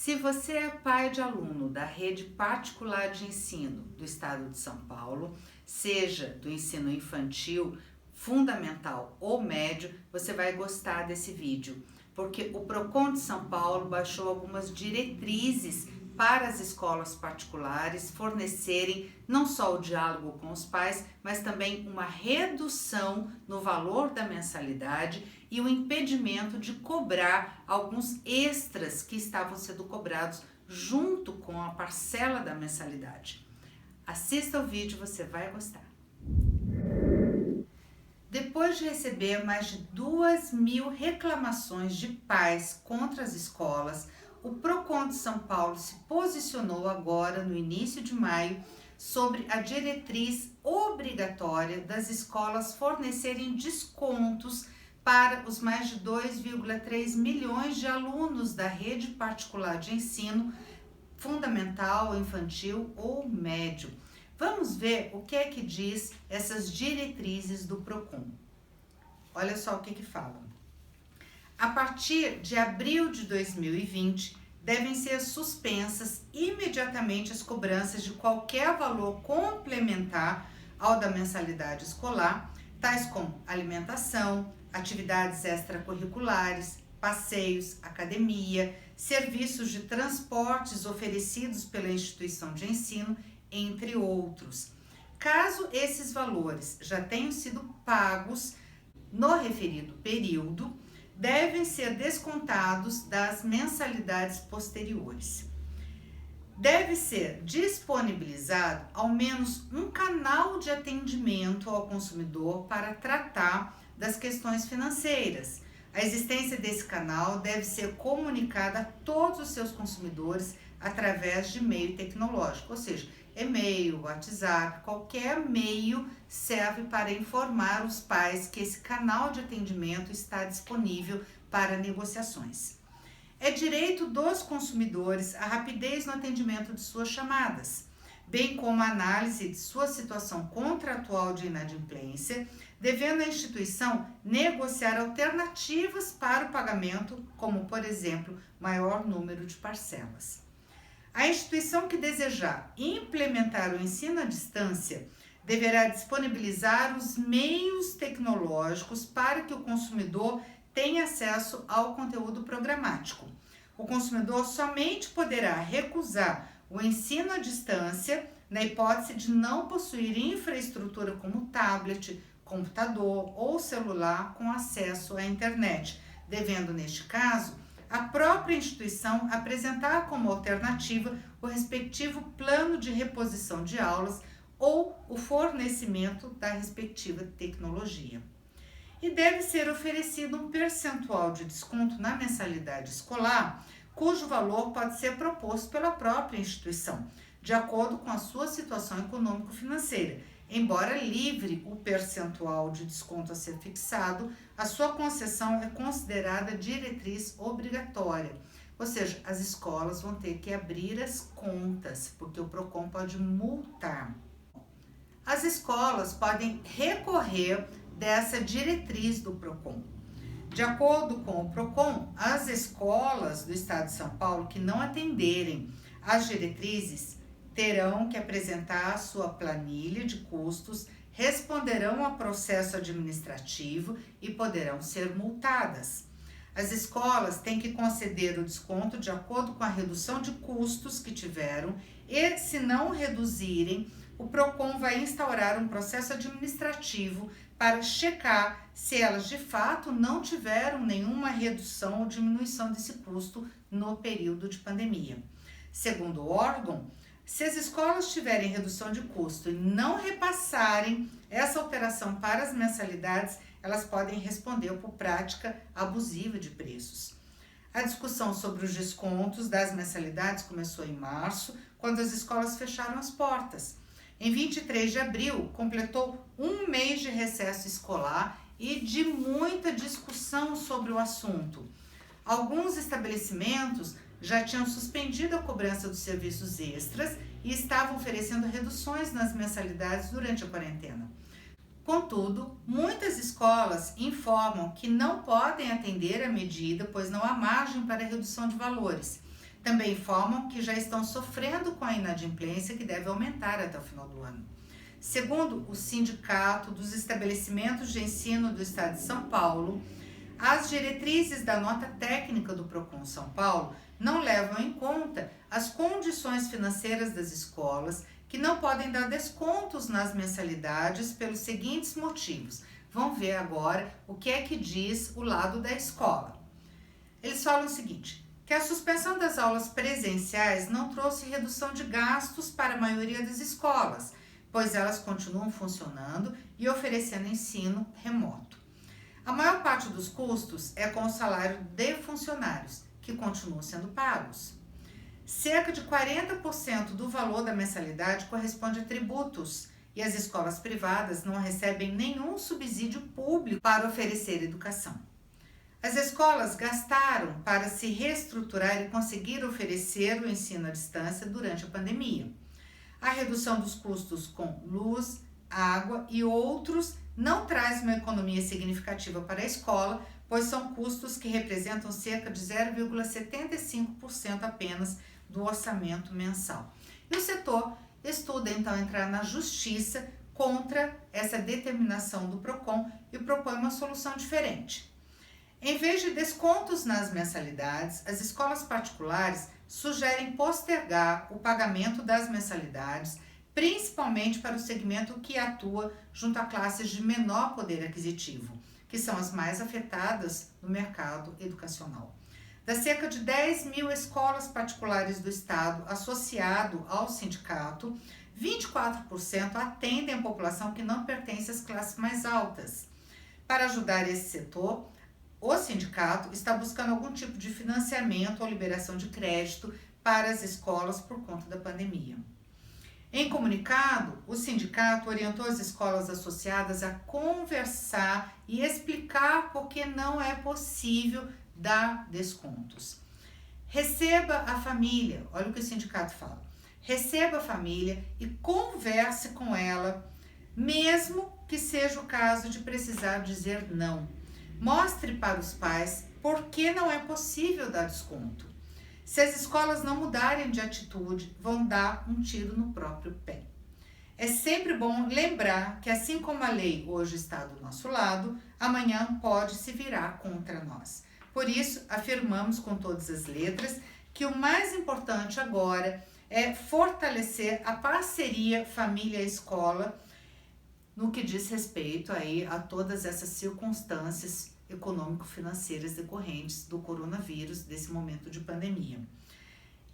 Se você é pai de aluno da rede particular de ensino do estado de São Paulo, seja do ensino infantil, fundamental ou médio, você vai gostar desse vídeo, porque o Procon de São Paulo baixou algumas diretrizes para as escolas particulares fornecerem não só o diálogo com os pais, mas também uma redução no valor da mensalidade e o impedimento de cobrar alguns extras que estavam sendo cobrados junto com a parcela da mensalidade. Assista o vídeo, você vai gostar. Depois de receber mais de 2.000 reclamações de pais contra as escolas, o Procon de São Paulo se posicionou agora, no início de maio, sobre a diretriz obrigatória das escolas fornecerem descontos para os mais de 2,3 milhões de alunos da rede particular de ensino, fundamental, infantil ou médio. Vamos ver o que é que diz essas diretrizes do Procon. Olha só o que falam. A partir de abril de 2020, devem ser suspensas imediatamente as cobranças de qualquer valor complementar ao da mensalidade escolar, tais como alimentação, atividades extracurriculares, passeios, academia, serviços de transportes oferecidos pela instituição de ensino, entre outros. Caso esses valores já tenham sido pagos no referido período, devem ser descontados das mensalidades posteriores. Deve ser disponibilizado ao menos um canal de atendimento ao consumidor para tratar das questões financeiras. A existência desse canal deve ser comunicada a todos os seus consumidores através de meio tecnológico, ou seja, e-mail, WhatsApp, qualquer meio serve para informar os pais que esse canal de atendimento está disponível para negociações. É direito dos consumidores a rapidez no atendimento de suas chamadas, bem como a análise de sua situação contratual de inadimplência, devendo a instituição negociar alternativas para o pagamento, como, por exemplo, maior número de parcelas. A instituição que desejar implementar o ensino à distância deverá disponibilizar os meios tecnológicos para que o consumidor tenha acesso ao conteúdo programático. O consumidor somente poderá recusar o ensino à distância na hipótese de não possuir infraestrutura como tablet, computador ou celular com acesso à internet, devendo, neste caso, a própria instituição apresentar como alternativa o respectivo plano de reposição de aulas ou o fornecimento da respectiva tecnologia. E deve ser oferecido um percentual de desconto na mensalidade escolar, cujo valor pode ser proposto pela própria instituição, de acordo com a sua situação econômico-financeira. Embora livre o percentual de desconto a ser fixado, a sua concessão é considerada diretriz obrigatória, ou seja, as escolas vão ter que abrir as contas, porque o Procon pode multar. As escolas podem recorrer dessa diretriz do Procon. De acordo com o Procon, as escolas do estado de São Paulo que não atenderem às diretrizes terão que apresentar a sua planilha de custos, responderão a processo administrativo e poderão ser multadas. As escolas têm que conceder o desconto de acordo com a redução de custos que tiveram e, se não reduzirem, o Procon vai instaurar um processo administrativo para checar se elas de fato não tiveram nenhuma redução ou diminuição desse custo no período de pandemia. Segundo o órgão, se as escolas tiverem redução de custo e não repassarem essa alteração para as mensalidades, elas podem responder por prática abusiva de preços. A discussão sobre os descontos das mensalidades começou em março, quando as escolas fecharam as portas. Em 23 de abril, completou um mês de recesso escolar e de muita discussão sobre o assunto. Alguns estabelecimentos já tinham suspendido a cobrança dos serviços extras e estavam oferecendo reduções nas mensalidades durante a quarentena. Contudo, muitas escolas informam que não podem atender a medida, pois não há margem para redução de valores. Também informam que já estão sofrendo com a inadimplência, que deve aumentar até o final do ano. Segundo o Sindicato dos Estabelecimentos de Ensino do Estado de São Paulo, as diretrizes da nota técnica do Procon São Paulo não levam em conta as condições financeiras das escolas, que não podem dar descontos nas mensalidades pelos seguintes motivos. Vamos ver agora o que é que diz o lado da escola. Eles falam o seguinte, que a suspensão das aulas presenciais não trouxe redução de gastos para a maioria das escolas, pois elas continuam funcionando e oferecendo ensino remoto. A maior parte dos custos é com o salário de funcionários, que continuam sendo pagos. Cerca de 40% do valor da mensalidade corresponde a tributos e as escolas privadas não recebem nenhum subsídio público para oferecer educação. As escolas gastaram para se reestruturar e conseguir oferecer o ensino à distância durante a pandemia. A redução dos custos com luz, água e outros não traz uma economia significativa para a escola, pois são custos que representam cerca de 0,75% apenas do orçamento mensal. E o setor estuda então entrar na justiça contra essa determinação do Procon e propõe uma solução diferente. Em vez de descontos nas mensalidades, as escolas particulares sugerem postergar o pagamento das mensalidades, principalmente para o segmento que atua junto a classes de menor poder aquisitivo, que são as mais afetadas no mercado educacional. Das cerca de 10 mil escolas particulares do Estado associado ao sindicato, 24% atendem a população que não pertence às classes mais altas. Para ajudar esse setor, o sindicato está buscando algum tipo de financiamento ou liberação de crédito para as escolas por conta da pandemia. Em comunicado, o sindicato orientou as escolas associadas a conversar e explicar por que não é possível dar descontos. Receba a família, olha o que o sindicato fala, receba a família e converse com ela, mesmo que seja o caso de precisar dizer não. Mostre para os pais por que não é possível dar desconto. Se as escolas não mudarem de atitude, vão dar um tiro no próprio pé. É sempre bom lembrar que, assim como a lei hoje está do nosso lado, amanhã pode se virar contra nós. Por isso, afirmamos com todas as letras que o mais importante agora é fortalecer a parceria família-escola no que diz respeito aí a todas essas circunstâncias econômico-financeiras decorrentes do coronavírus, desse momento de pandemia.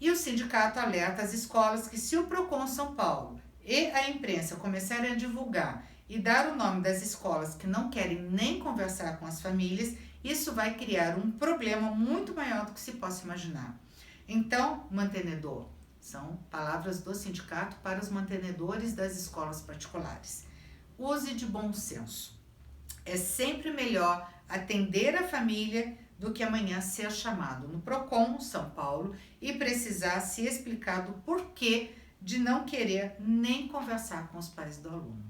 E o sindicato alerta as escolas que, se o Procon São Paulo e a imprensa começarem a divulgar e dar o nome das escolas que não querem nem conversar com as famílias, isso vai criar um problema muito maior do que se possa imaginar. Então, mantenedor, são palavras do sindicato para os mantenedores das escolas particulares. Use de bom senso. É sempre melhor atender a família do que amanhã ser chamado no Procon São Paulo e precisar se explicar do porquê de não querer nem conversar com os pais do aluno.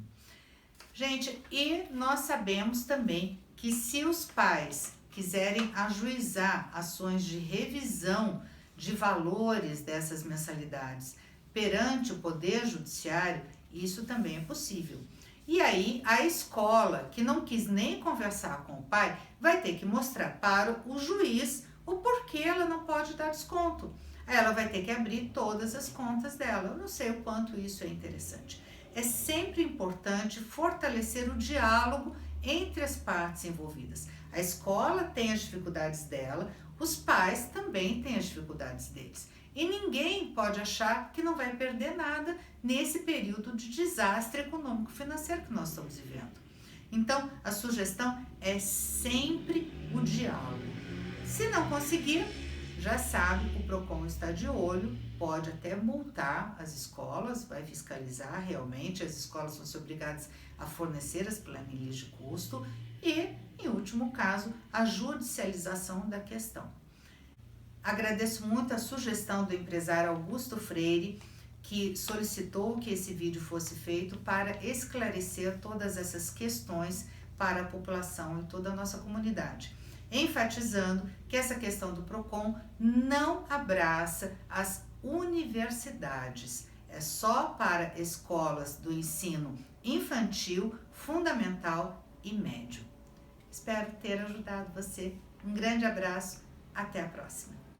Gente, e nós sabemos também que se os pais quiserem ajuizar ações de revisão de valores dessas mensalidades perante o Poder Judiciário, isso também é possível. E aí, a escola que não quis nem conversar com o pai vai ter que mostrar para o juiz o porquê ela não pode dar desconto. Aí ela vai ter que abrir todas as contas dela. Eu não sei o quanto isso é interessante. É sempre importante fortalecer o diálogo entre as partes envolvidas. A escola tem as dificuldades dela, os pais também têm as dificuldades deles. E ninguém pode achar que não vai perder nada nesse período de desastre econômico-financeiro que nós estamos vivendo. Então, a sugestão é sempre o diálogo. Se não conseguir, já sabe, o Procon está de olho, pode até multar as escolas, vai fiscalizar realmente, as escolas vão ser obrigadas a fornecer as planilhas de custo e, em último caso, a judicialização da questão. Agradeço muito a sugestão do empresário Augusto Freire, que solicitou que esse vídeo fosse feito para esclarecer todas essas questões para a população e toda a nossa comunidade. enfatizando que essa questão do PROCON não abraça as universidades, é só para escolas do ensino infantil, fundamental e médio. Espero ter ajudado você. Um grande abraço, até a próxima!